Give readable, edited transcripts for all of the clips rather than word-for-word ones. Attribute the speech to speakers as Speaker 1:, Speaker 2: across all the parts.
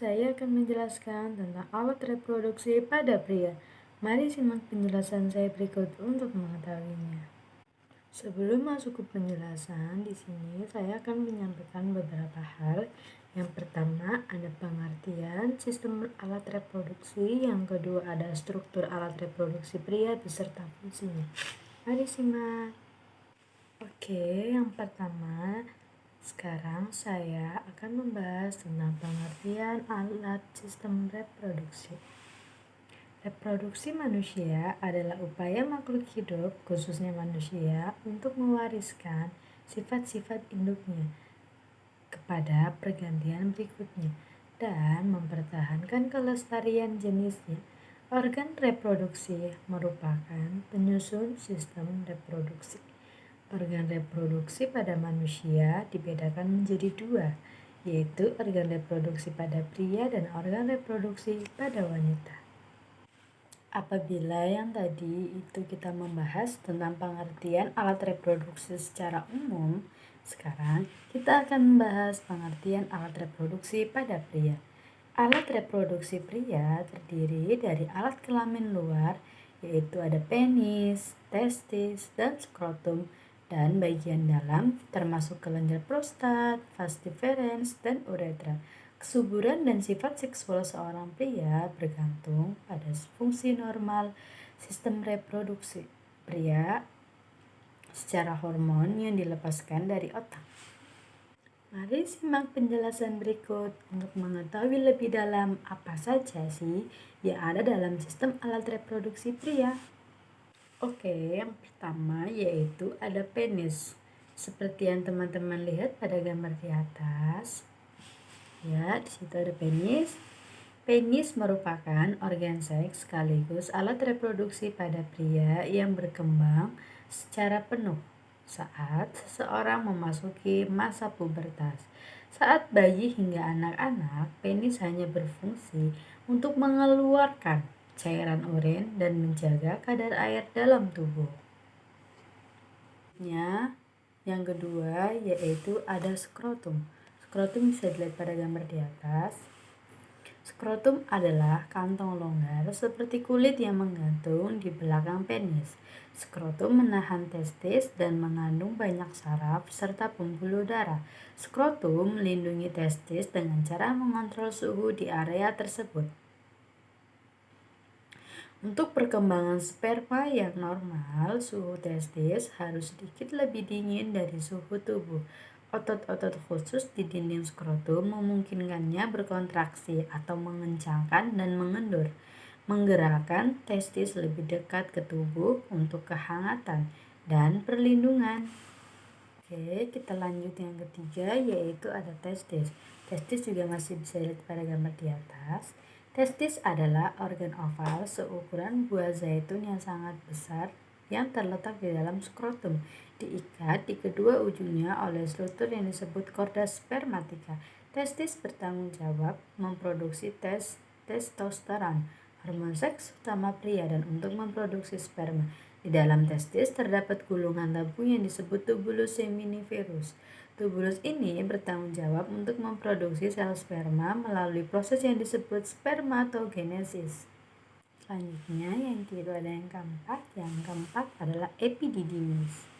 Speaker 1: saya akan menjelaskan tentang alat reproduksi pada pria. Mari simak penjelasan saya berikut untuk mengetahuinya. Sebelum masuk ke penjelasan, di sini saya akan menyampaikan beberapa hal. Yang pertama, ada pengertian sistem alat reproduksi. Yang kedua, ada struktur alat reproduksi pria beserta fungsinya. Mari simak. Oke, yang pertama, sekarang saya akan membahas tentang pengertian alat sistem reproduksi. Reproduksi manusia adalah upaya makhluk hidup, khususnya manusia, untuk mewariskan sifat-sifat induknya kepada pergantian berikutnya dan mempertahankan kelestarian jenisnya. Organ reproduksi merupakan penyusun sistem reproduksi. Organ reproduksi pada manusia dibedakan menjadi dua, yaitu organ reproduksi pada pria dan organ reproduksi pada wanita. Apabila yang tadi itu kita membahas tentang pengertian alat reproduksi secara umum, sekarang kita akan membahas pengertian alat reproduksi pada pria. Alat reproduksi pria terdiri dari alat kelamin luar, yaitu ada penis, testis, dan skrotum, dan bagian dalam termasuk kelenjar prostat, vas deferens, dan uretra. Kesuburan dan sifat seksual seorang pria bergantung pada fungsi normal sistem reproduksi pria secara hormon yang dilepaskan dari otak. Mari simak penjelasan berikut untuk mengetahui lebih dalam apa saja sih yang ada dalam sistem alat reproduksi pria. Oke, yang pertama yaitu ada penis. Seperti yang teman-teman lihat pada gambar di atas. Ya, di situ ada penis. Penis merupakan organ seks sekaligus alat reproduksi pada pria yang berkembang secara penuh saat seseorang memasuki masa pubertas. Saat bayi hingga anak-anak, penis hanya berfungsi untuk mengeluarkan cairan urin dan menjaga kadar air dalam tubuh. Yang kedua yaitu ada skrotum. Skrotum bisa dilihat pada gambar di atas. Skrotum adalah kantong longgar seperti kulit yang menggantung di belakang penis. Skrotum menahan testis dan mengandung banyak saraf serta pembuluh darah. Skrotum melindungi testis dengan cara mengontrol suhu di area tersebut. Untuk perkembangan sperma yang normal, suhu testis harus sedikit lebih dingin dari suhu tubuh. Otot-otot khusus di dinding skrotum memungkinkannya berkontraksi atau mengencangkan dan mengendur, menggerakkan testis lebih dekat ke tubuh untuk kehangatan dan perlindungan. Oke, kita lanjut yang ketiga yaitu ada testis. Testis juga masih bisa dilihat pada gambar di atas. Testis adalah organ oval seukuran buah zaitun yang sangat besar yang terletak di dalam skrotum, diikat di kedua ujungnya oleh struktur yang disebut korda spermatika. Testis bertanggung jawab memproduksi testosteron, hormon seks utama pria, dan untuk memproduksi sperma. Di dalam testis terdapat gulungan tabung yang disebut tubulus seminiferus. Tubulus ini bertanggung jawab untuk memproduksi sel sperma melalui proses yang disebut spermatogenesis. Selanjutnya yang kedua ada yang keempat. Yang keempat adalah epididymis.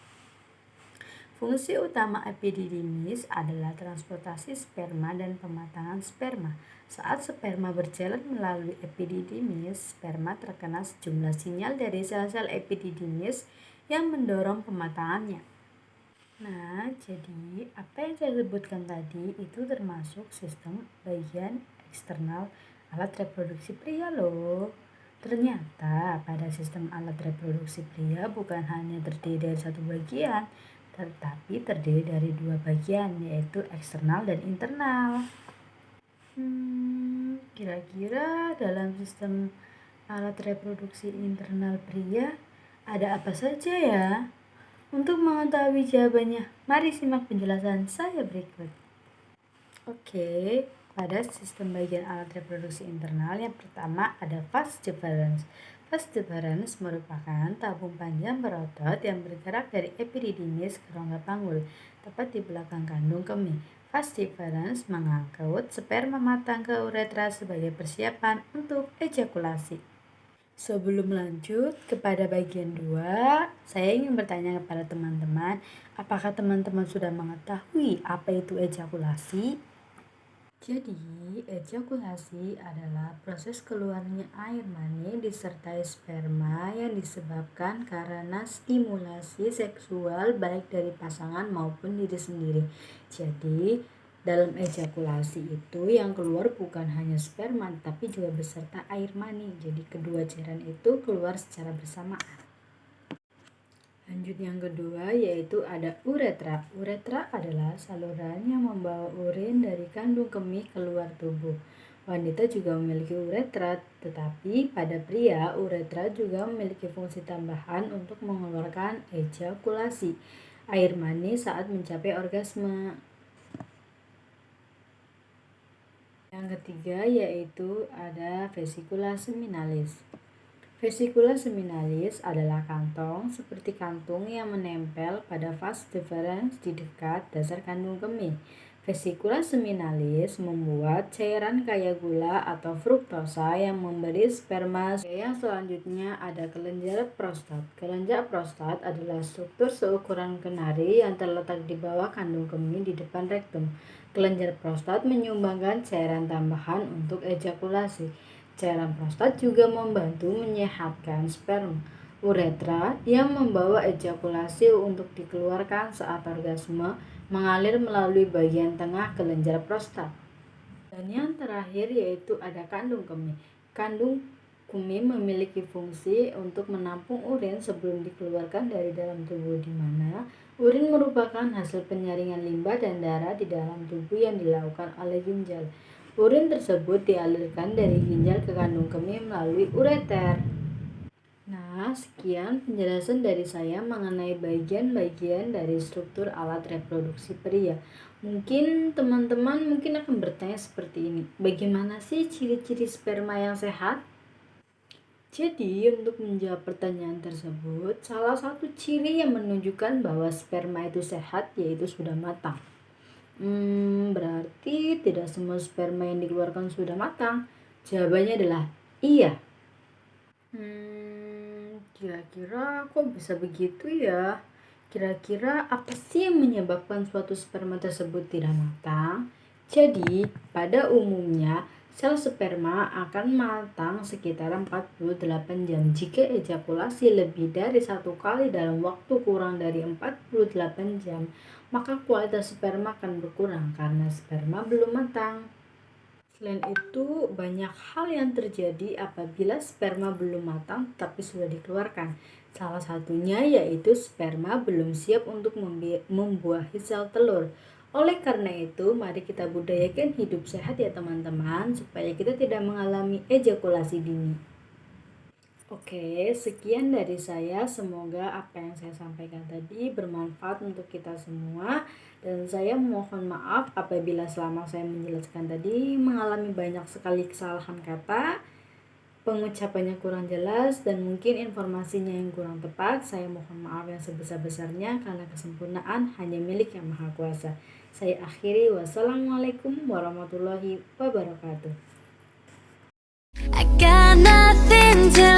Speaker 1: Fungsi utama epididymis adalah transportasi sperma dan pematangan sperma. Saat sperma berjalan melalui epididymis, sperma terkena sejumlah sinyal dari sel-sel epididymis yang mendorong pematangannya. Nah, jadi apa yang saya sebutkan tadi itu termasuk sistem bagian eksternal alat reproduksi pria loh. Ternyata pada sistem alat reproduksi pria bukan hanya terdiri dari satu bagian, tetapi terdiri dari dua bagian, yaitu eksternal dan internal. Kira-kira dalam sistem alat reproduksi internal pria ada apa saja ya? Untuk mengetahui jawabannya, mari simak penjelasan saya berikut. Oke, pada sistem bagian alat reproduksi internal yang pertama ada vas deferens. Vas deferens merupakan tabung panjang berotot yang bergerak dari epididymis ke rongga panggul, tepat di belakang kandung kemih. Vas deferens mengangkut sperma matang ke uretra sebagai persiapan untuk ejakulasi. Sebelum lanjut kepada bagian 2, saya ingin bertanya kepada teman-teman, apakah teman-teman sudah mengetahui apa itu ejakulasi? Jadi, ejakulasi adalah proses keluarnya air mani disertai sperma yang disebabkan karena stimulasi seksual baik dari pasangan maupun diri sendiri. Jadi, dalam ejakulasi itu yang keluar bukan hanya sperma tapi juga beserta air mani. Jadi, kedua cairan itu keluar secara bersamaan. Lanjut yang kedua yaitu ada uretra. Uretra adalah saluran yang membawa urin dari kandung kemih keluar tubuh. Wanita juga memiliki uretra, tetapi pada pria uretra juga memiliki fungsi tambahan untuk mengeluarkan ejakulasi, air mani saat mencapai orgasme. Yang ketiga yaitu ada vesikula seminalis. Vesikula seminalis adalah kantong seperti kantung yang menempel pada vas deferens di dekat dasar kandung kemih. Vesikula seminalis membuat cairan kaya gula atau fruktosa yang memberi sperma. Yang selanjutnya ada kelenjar prostat. Kelenjar prostat adalah struktur seukuran kenari yang terletak di bawah kandung kemih di depan rektum. Kelenjar prostat menyumbangkan cairan tambahan untuk ejakulasi. Cairan prostat juga membantu menyehatkan sperma. Uretra yang membawa ejakulasi untuk dikeluarkan saat orgasme mengalir melalui bagian tengah kelenjar prostat. Dan yang terakhir yaitu ada kandung kemih. Kandung kemih memiliki fungsi untuk menampung urin sebelum dikeluarkan dari dalam tubuh, di mana urin merupakan hasil penyaringan limbah dan darah di dalam tubuh yang dilakukan oleh ginjal. Urin tersebut dialirkan dari ginjal ke kandung kemih melalui ureter. Nah, sekian penjelasan dari saya mengenai bagian-bagian dari struktur alat reproduksi pria. Mungkin teman-teman akan bertanya seperti ini, bagaimana sih ciri-ciri sperma yang sehat? Jadi, untuk menjawab pertanyaan tersebut, salah satu ciri yang menunjukkan bahwa sperma itu sehat yaitu sudah matang. Berarti tidak semua sperma yang dikeluarkan sudah matang. Jawabannya adalah iya. Kira-kira kok bisa begitu ya? Kira-kira apa sih yang menyebabkan suatu sperma tersebut tidak matang? Jadi, pada umumnya sel sperma akan matang sekitar 48 jam. Jika ejakulasi lebih dari 1 kali dalam waktu kurang dari 48 jam, maka kualitas sperma akan berkurang karena sperma belum matang. Selain itu, banyak hal yang terjadi apabila sperma belum matang tapi sudah dikeluarkan. Salah satunya yaitu sperma belum siap untuk membuahi sel telur. Oleh karena itu, mari kita budayakan hidup sehat ya teman-teman, supaya kita tidak mengalami ejakulasi dini. Oke, sekian dari saya. Semoga apa yang saya sampaikan tadi bermanfaat untuk kita semua. Dan saya mohon maaf apabila selama saya menjelaskan tadi mengalami banyak sekali kesalahan kata, pengucapannya kurang jelas, dan mungkin informasinya yang kurang tepat. Saya mohon maaf yang sebesar-besarnya karena kesempurnaan hanya milik Yang Maha Kuasa. Saya akhiri, wassalamualaikum warahmatullahi wabarakatuh.
Speaker 2: I got nothing to